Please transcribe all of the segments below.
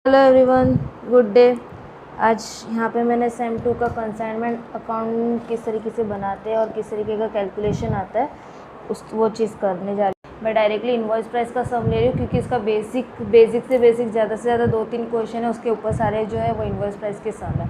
Hello everyone, good day. आज यहाँ पे मैंने सेम 2 का कंसाइनमेंट अकाउंट किस तरीके से बनाते हैं और किस तरीके का कैलकुलेशन आता है वो चीज़ करने जा रही हूँ। मैं डायरेक्टली इनवॉइस प्राइस का सम ले रही हूँ क्योंकि इसका बेसिक से ज़्यादा 2-3 क्वेश्चन है, उसके ऊपर सारे जो है वो इनवॉइस प्राइस के सम है।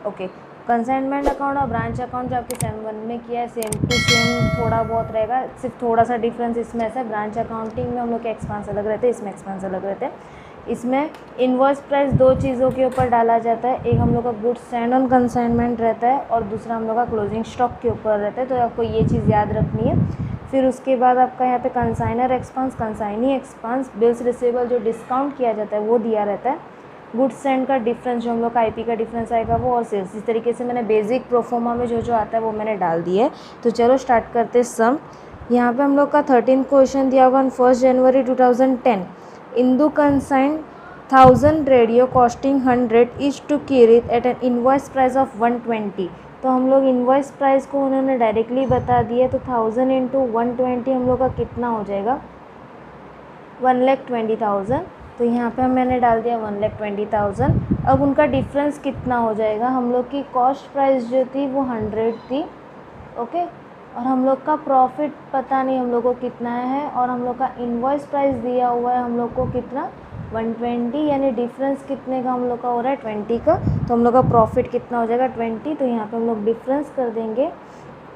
ओके, कंसाइनमेंट अकाउंट और ब्रांच अकाउंट जो आपके सेम 1 में किया है सेम टू सेम थोड़ा बहुत रहेगा, सिर्फ थोड़ा सा डिफरेंस इसमें ऐसा है। ब्रांच अकाउंटिंग में हम लोग के एक्सपेंस अलग रहते हैं, इसमें एक्सपेंस अलग रहते हैं। इसमें इनवॉइस प्राइस 2 चीज़ों के ऊपर डाला जाता है, एक हम लोग का गुड्स स्टैंड ऑन कंसाइनमेंट रहता है और दूसरा हम लोग का क्लोजिंग स्टॉक के ऊपर रहता है। तो आपको ये चीज़ याद रखनी है। फिर उसके बाद आपका यहाँ पे consignor expense, consignee expense, bills receivable जो डिस्काउंट किया जाता है वो दिया रहता है, गुड्स स्टैंड का डिफरेंस जो हम लोग का आईपी का डिफरेंस आएगा वो, और सेल्स। इस तरीके से मैंने बेसिक प्रोफोमा में जो आता है वो मैंने डाल दिया है। तो चलो स्टार्ट करते सम। यहाँ पे हम लोग का 13 क्वेश्चन दिया हुआ 1 जनवरी 2010। Indu consign 1000 radio costing 100 is to Kirit at an invoice price of 120। तो हम लोग इनवॉइस प्राइस को उन्होंने डायरेक्टली बता दिया, तो 1000 इंटू 120 हम लोग का कितना हो जाएगा, 1,20,000। तो यहाँ पे मैंने डाल दिया 1,20,000। अब उनका डिफरेंस कितना हो जाएगा, हम लोग की कॉस्ट प्राइस जो थी वो 100 थी, ओके, और हम लोग का प्रॉफिट पता नहीं हम लोग को कितना है, और हम लोग का इनवॉइस प्राइस दिया हुआ है हम लोग को कितना, 120, यानी डिफरेंस कितने का हम लोग का हो रहा है, 20 का। तो हम लोग का प्रॉफिट कितना हो जाएगा, 20। तो यहाँ पे हम लोग डिफरेंस कर देंगे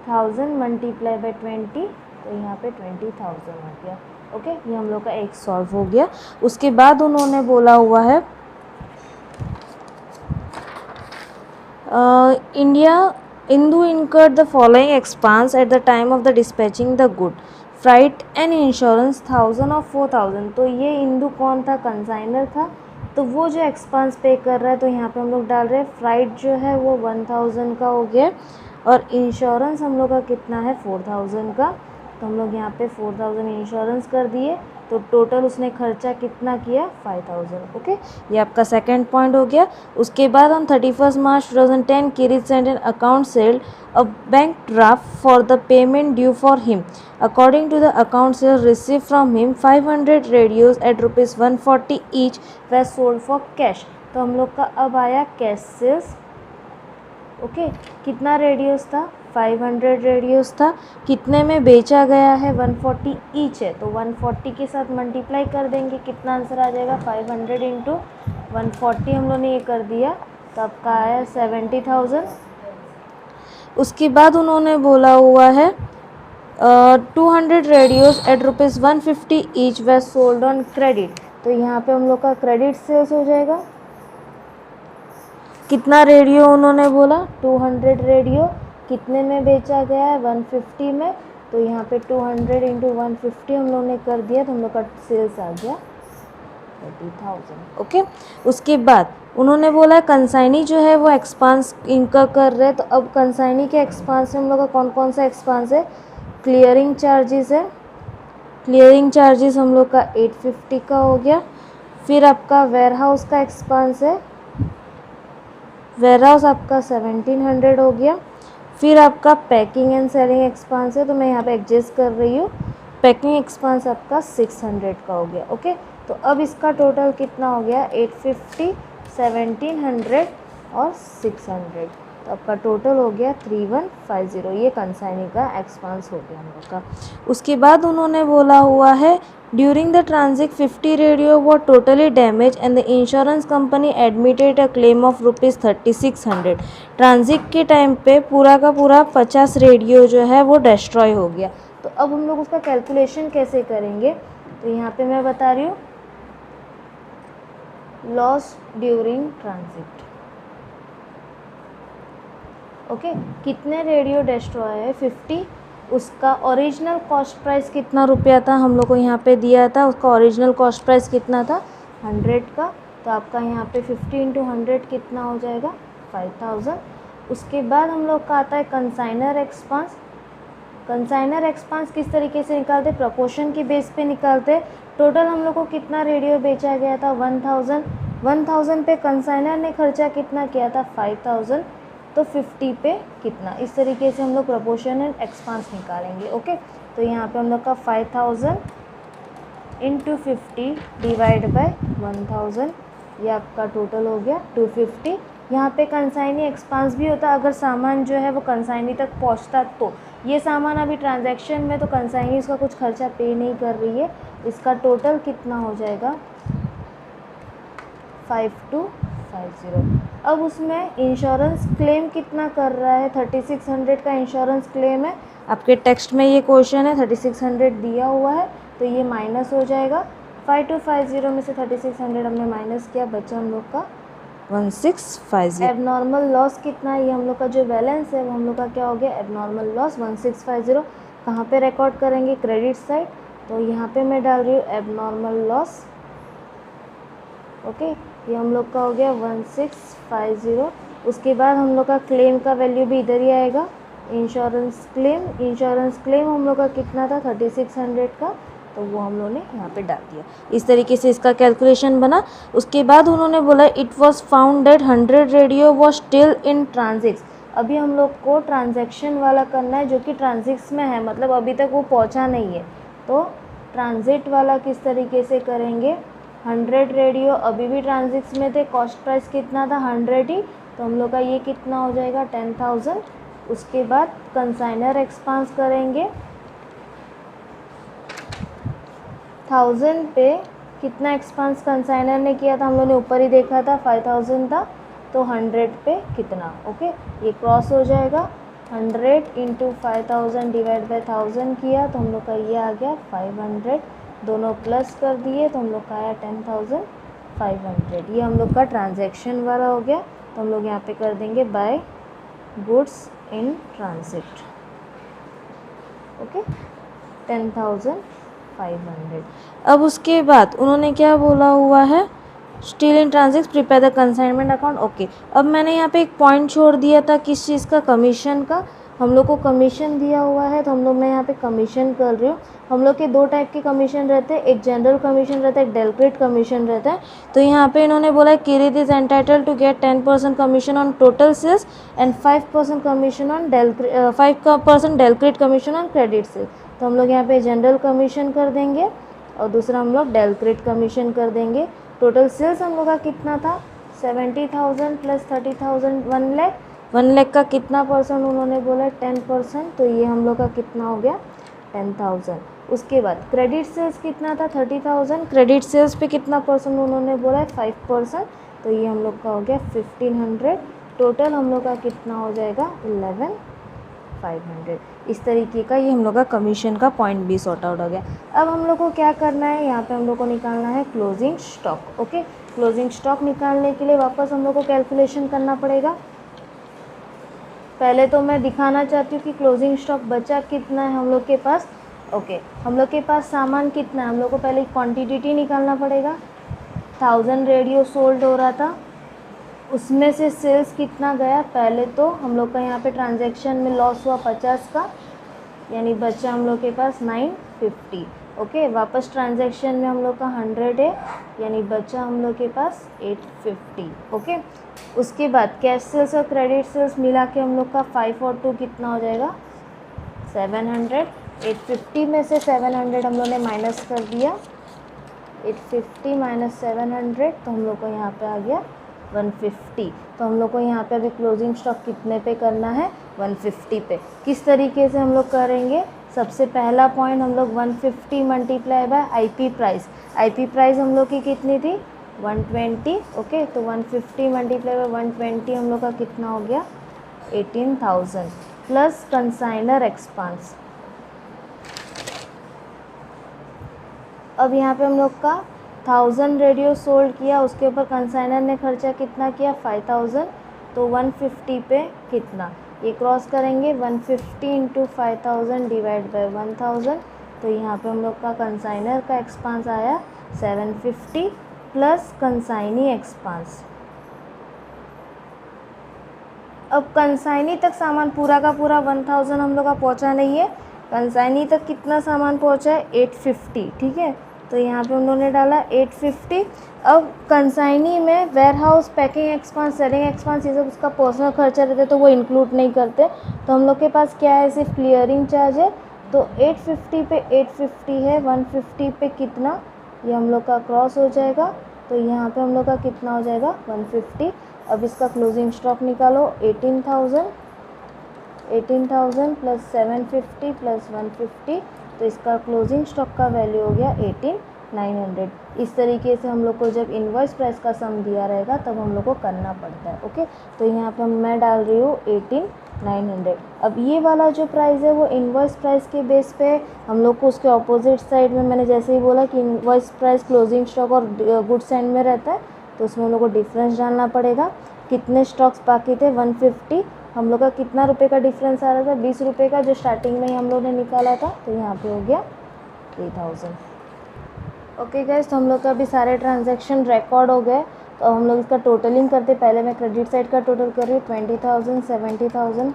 1000 मल्टीप्लाई बाई 20, तो यहाँ पे 20,000 हो गया। ओके, ये हम लोग का एक सॉल्व हो गया। उसके बाद उन्होंने बोला हुआ है Indu incurred the following expense at the time of the dispatching the good: freight and insurance 1000 और 4000। तो ये इंदू कौन था, कंसाइनर था, तो वो जो एक्सपेंस पे कर रहा है, तो यहाँ पे हम लोग डाल रहे हैं फ्राइट जो है वो 1000 का हो गया, और इंश्योरेंस हम लोग का कितना है 4000 का। तो हम लोग यहाँ पे 4000 इंश्योरेंस कर दिए, तो टोटल उसने खर्चा कितना किया, 5000। ओके, ये आपका सेकंड पॉइंट हो गया। उसके बाद on 31 March 2010 Kirit sent an account sales a bank draft for the payment due for him. According to the account sales received from him, 500 radios at rupees 140 each were sold for cash. तो हम लोग का अब आया cash sales. Okay, कितना radios था, 500 radios था, कितने में बेचा गया है, 140 ईच है, तो 140 के साथ मल्टीप्लाई कर देंगे, कितना आंसर आ जाएगा, 500 इंटू 140 हम लोगों ने ये कर दिया, तो आपका आया 70,000। उसके बाद उन्होंने बोला हुआ है 200 radios at rupees 150 each were sold on credit. तो यहाँ पे हम लोग का क्रेडिट सेल्स हो जाएगा। कितना रेडियो उन्होंने बोला, 200 रेडियो, कितने में बेचा गया है, 150 में, तो यहाँ पे 200 इंटू 150 हम लोगों ने कर दिया, तो हम लोग का सेल्स आ गया 30,000। ओके, उसके बाद उन्होंने बोला कंसाइनी जो है वो एक्सपांस इनका कर रहे हैं। तो अब कंसाइनी के एक्सपांस में हम लोग का कौन कौन सा एक्सपांस है, क्लियरिंग चार्जेस है, क्लियरिंग चार्जेस हम लोग का 850 का हो गया। फिर आपका वेयर हाउस का एक्सपांस है, वेयर हाउस आपका 1700 हो गया। फिर आपका पैकिंग एंड सेलिंग एक्सपांस है, तो मैं यहाँ पे एडजस्ट कर रही हूँ, पैकिंग एक्सपांस आपका 600 का हो गया। ओके, तो अब इसका टोटल कितना हो गया, 850, 1700 और 600, तो आपका टोटल हो गया 3150। ये कंसाइनी का एक्सपांस हो गया हम लोग का। उसके बाद उन्होंने बोला हुआ है ड्यूरिंग द ट्रांजिट 50 रेडियो वो totally damage and the insurance company admitted a claim of rupees 3600। Transit के टाइम पे पूरा का पूरा 50 रेडियो जो है वो डिस्ट्रॉय हो गया। तो अब हम लोग उसका कैलकुलेशन कैसे करेंगे, तो यहाँ पे मैं बता रही हूँ लॉस ड्यूरिंग ट्रांजिट। ओके, कितने रेडियो डिस्ट्रॉय है, 50, उसका ओरिजिनल कॉस्ट प्राइस कितना रुपया था, हम लोग को यहाँ पे दिया था, उसका ओरिजिनल कॉस्ट प्राइस कितना था, 100 का। तो आपका यहाँ पे 50 इंटू 100 कितना हो जाएगा, 5000। उसके बाद हम लोग का आता है कंसाइनर एक्सपांस। कंसाइनर एक्सपांस किस तरीके से निकालते, प्रोपोर्शन की बेस पे निकालते। टोटल हम लोग को कितना रेडियो बेचा गया था, 1000 पे कंसाइनर ने खर्चा कितना किया था, 5000, तो 50 पे कितना, इस तरीके से हम लोग प्रोपोर्शन एंड एक्सपांस निकालेंगे। ओके, तो यहाँ पे हम लोग का 5000 इंटू 50 डिवाइड बाय 1000 ये आपका टोटल हो गया 250। यहाँ पे कंसाइनी एक्सपांस भी होता है, अगर सामान जो है वो कंसाइनी तक पहुँचता तो। ये सामान अभी ट्रांजैक्शन में, तो कंसाइनी इसका कुछ खर्चा पे नहीं कर रही है। इसका टोटल कितना हो जाएगा 5250। अब उसमें इंश्योरेंस क्लेम कितना कर रहा है, 3600 का इंश्योरेंस क्लेम है। आपके टेक्स्ट में ये क्वेश्चन है, 3600 दिया हुआ है, तो ये माइनस हो जाएगा। 5250 में से 3600 हमने माइनस किया, बचा हम लोग का 1650। एबनॉर्मल लॉस कितना है, ये हम लोग का जो बैलेंस है वो हम लोग का क्या हो गया, एबनॉर्मल लॉस 1650। कहाँ पे रिकॉर्ड करेंगे, क्रेडिट साइड, तो यहाँ पे मैं डाल रही हूँ एबनॉर्मल लॉस। ओके, ये हम लोग का हो गया 1650। उसके बाद हम लोग का क्लेम का वैल्यू भी इधर ही आएगा, इंश्योरेंस क्लेम हम लोग का कितना था 3600 का, तो वो हम लोगों ने यहाँ पे डाल दिया। इस तरीके से इसका कैलकुलेशन बना। उसके बाद उन्होंने बोला it was found that 100 radio was still in transits. अभी हम लोग को ट्रांजैक्शन वाला करना है जो कि ट्रांजिट्स में है, मतलब अभी तक वो पहुँचा नहीं है। तो ट्रांजिट वाला किस तरीके से करेंगे, 100 रेडियो अभी भी ट्रांजिट्स में थे, कॉस्ट प्राइस कितना था 100 ही, तो हम लोग का ये कितना हो जाएगा 10,000। उसके बाद कंसाइनर एक्सपांस करेंगे, 1000 पे कितना एक्सपांस कंसाइनर ने किया था, हम लोगों ने ऊपर ही देखा था 5000 था, तो 100 पे कितना। ओके, ये क्रॉस हो जाएगा, 100 × 5000 डिवाइड बाई 1000 किया, तो हम लोग का ये आ गया 500, दोनों प्लस कर दिए तो हम लोग का आया 10,500। ये हम लोग का ट्रांजैक्शन वाला हो गया, तो हम लोग यहाँ पे कर देंगे by goods in transit. Okay, 10,500। अब उसके बाद उन्होंने क्या बोला हुआ है, still in transit prepare the consignment account. Okay, अब मैंने यहाँ पे एक पॉइंट छोड़ दिया था किस चीज़ का, कमीशन का। हम लोग को कमीशन दिया हुआ है, तो हम लोग मैं यहाँ पे कमीशन कर रही हूँ। हम लोग के दो टाइप के कमीशन रहते हैं, एक जनरल कमीशन रहता है, एक डेलक्रेट कमीशन रहता है। तो यहाँ पे इन्होंने बोला है Kirit is entitle to get 10% commission on total sales and 5% commission on 5% del credere commission on credit sales. तो हम लोग यहाँ पे जनरल कमीशन कर देंगे और दूसरा हम लोग डेलक्रेट कमीशन कर देंगे। टोटल सेल्स हम लोग का कितना था 70,000 प्लस 30,000, 1 लाख। 1 लाख का कितना परसेंट उन्होंने बोला 10%, तो ये हम लोग का कितना हो गया 10,000। उसके बाद क्रेडिट सेल्स कितना था 30,000, क्रेडिट सेल्स पे कितना परसेंट उन्होंने बोला है 5%, तो ये हम लोग का हो गया 1500। टोटल हम लोग का कितना हो जाएगा 11,500। इस तरीके का ये हम लोग का कमीशन का पॉइंट भी सॉर्ट आउट हो गया। अब हम लोग को क्या करना है, यहाँ पे हम लोग को निकालना है closing stock. Okay, closing stock निकालने के लिए वापस हम लोग को कैलकुलेशन करना पड़ेगा। पहले तो मैं दिखाना चाहती हूँ कि क्लोजिंग स्टॉक बचा कितना है हम लोग के पास। ओके, हम लोग के पास सामान कितना है, हम लोग को पहले क्वांटिटी निकालना पड़ेगा। 1000 रेडियो सोल्ड हो रहा था, उसमें से सेल्स कितना गया, पहले तो हम लोग का यहाँ पे ट्रांजैक्शन में लॉस हुआ 50 का, यानी बचा हम लोग के पास 950। ओके, वापस ट्रांजैक्शन में हम लोग का 100 है, यानी बचा हम लोग के पास 850। ओके, उसके बाद कैश सेल्स और क्रेडिट सेल्स मिला के हम लोग का 5 और 2 कितना हो जाएगा 700। 850 में से 700 हम लोग ने माइनस कर दिया, 850 माइनस 700, तो हम लोग को यहाँ पे आ गया 150। तो हम लोग को यहाँ पे अभी क्लोजिंग स्टॉक कितने पे करना है 150 पे। किस तरीके से हम लोग करेंगे, सबसे पहला पॉइंट हम लोग 150 multiply by IP price. IP price हम लोग की कितनी थी 120। ओके, तो 150 मल्टीप्लाई बाय 120 हम लोग का कितना हो गया 18,000 प्लस कंसाइनर एक्सपांस। अब यहाँ पे हम लोग का 1000 रेडियो सोल्ड किया, उसके ऊपर कंसाइनर ने खर्चा कितना किया 5000, तो 150 पे कितना, ये क्रॉस करेंगे 150 × 5000 डिवाइड बाय 1000, तो यहाँ पे हम लोग का कंसाइनर का एक्सपांस आया 750 प्लस कंसाइनी एक्सपांस। अब कंसाइनी तक सामान पूरा का पूरा 1000 हम लोग का पहुँचा नहीं है, कंसाइनी तक कितना सामान पहुँचा है 850। ठीक है, तो यहाँ पे उन्होंने डाला 850। अब कंसाइनी में warehouse, packing expense, selling expense, ये सब उसका पर्सनल खर्चा रहता है तो वो इंक्लूड नहीं करते। तो हम लोग के पास क्या है, सिर्फ क्लियरिंग चार्ज है। तो 850 पे 850 है, 150 पे कितना, ये हम लोग का क्रॉस हो जाएगा तो यहाँ पे हम लोग का कितना हो जाएगा 150। अब इसका क्लोजिंग स्टॉक निकालो 18,000 प्लस 750 प्लस 150, तो इसका क्लोजिंग स्टॉक का वैल्यू हो गया 18,900। इस तरीके से हम लोग को जब इनवॉइस प्राइस का सम दिया रहेगा तब हम लोग को करना पड़ता है। ओके, तो यहाँ पे मैं डाल रही हूँ 18,900। अब ये वाला जो प्राइस है वो इनवॉइस प्राइस के बेस पे हम लोग को उसके ऑपोजिट साइड में मैंने जैसे ही बोला कि इनवॉइस प्राइस क्लोजिंग स्टॉक और गुड्स एंड में रहता है, तो उसमें हम लोग को डिफरेंस डालना पड़ेगा। कितने स्टॉक्स बाकी थे 150, हम लोग का कितना रुपए का डिफरेंस आ रहा था 20 रुपये का, जो स्टार्टिंग में ही हम लोग ने निकाला था, तो यहाँ पे हो गया 3000। ओके गाइस, तो हम लोग का अभी सारे ट्रांजैक्शन रिकॉर्ड हो गए। तो हम लोग इसका टोटलिंग करते, पहले मैं क्रेडिट साइड का टोटल कर रही हूँ 20,000, 70,000,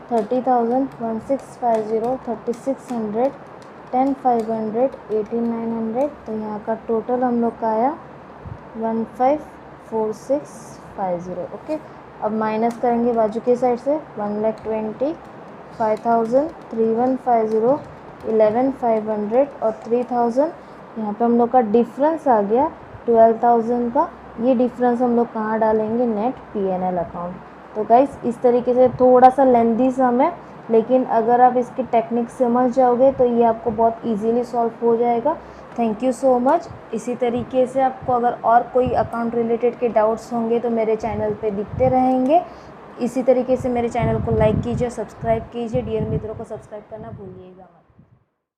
30,000, 1650, 3600, 10,500, 18,900। तो यहाँ का टोटल हम लोग का आया 154650। ओके, अब माइनस करेंगे बाजू के साइड से 1,20,5,000, 3150, 11,500 और 3,000। यहाँ पे हम लोग का डिफरेंस आ गया 12,000 का। ये डिफरेंस हम लोग कहाँ डालेंगे, नेट PNL अकाउंट। तो गाइस इस तरीके से थोड़ा सा लेंदी सम है, लेकिन अगर आप इसकी टेक्निक समझ जाओगे तो ये आपको बहुत इजीली सॉल्व हो जाएगा। Thank you so much. इसी तरीके से आपको अगर और कोई अकाउंट रिलेटेड के डाउट्स होंगे तो मेरे चैनल पे दिखते रहेंगे। इसी तरीके से मेरे चैनल को लाइक कीजिए, सब्सक्राइब कीजिए। डियर मित्रों को सब्सक्राइब करना भूलिएगा मत।